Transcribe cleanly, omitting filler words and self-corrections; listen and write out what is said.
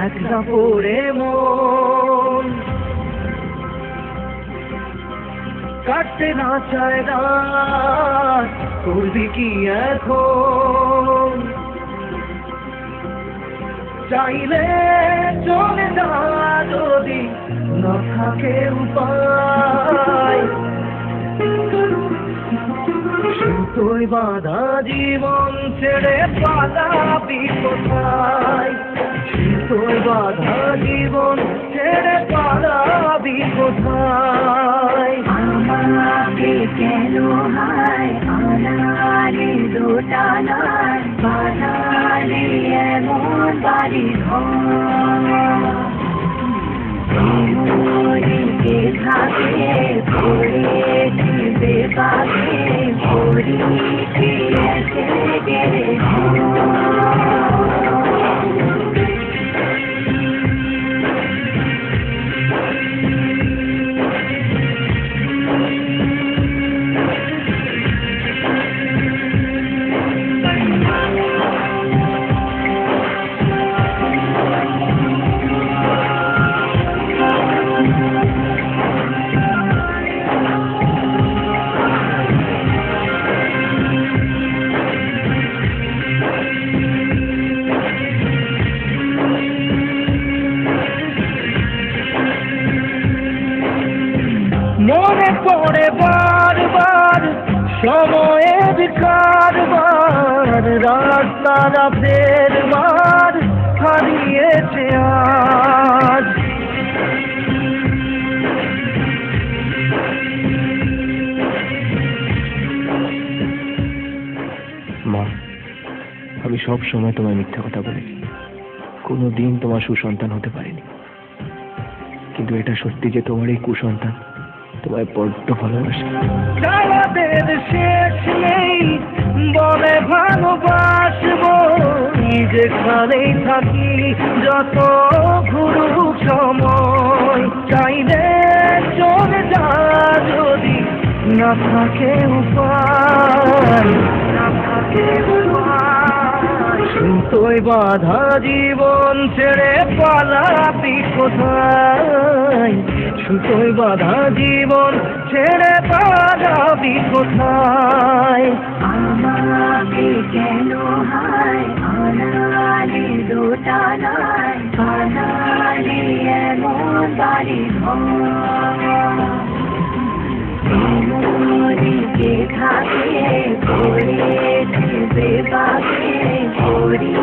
একলা পড়ে মন কাটতে না চায় রাত, করবি কি এখন? চাইলে চলে যা যদি না থাকে উপায়, সুতোয় বাঁধা জীবন ছেড়ে পালাবি কোথায়? সুতোয় বাঁধা জীবন ছেড়ে পালাবি কোথায়? আমাকে কেন হায় আনারে দোটানায় বানালে এমন বাড়ি ঘরে থাকে পড়ে দিবে পাখে পড়ি এসে গেলে মনে পড়ে বারবার সময়ের কারবার, রাস্তার ফের বার হারিয়েছে আজ। মা, আমি সব সময় তোমায় মিথ্যা কথা বলেছি, কোনোদিন তোমার সুসন্তান হতে পারিনি। কিন্তু এটা সত্যি যে তোমার এই কুসন্তান তোমায় বড্ড ভালোবাসে। চালাদের শেষ নেই বলে ভালোবাসবো, যেখানেই থাকি যত ঘুরুক সময়, চাইলে চলে যা যদি না থাকে উপায়, না থাকে উপায়। সুতোয় বাঁধা জীবন ছেড়ে পালাবি কোথায়? সুতোয় বাঁধা জীবন ছেড়ে পালাবি কোথায়? আমাকে কেন হায় আনারে দোটানায় বানালে এমন বাড়ি ঘরে থাকে পড়ে দিবে পাখে পড়ি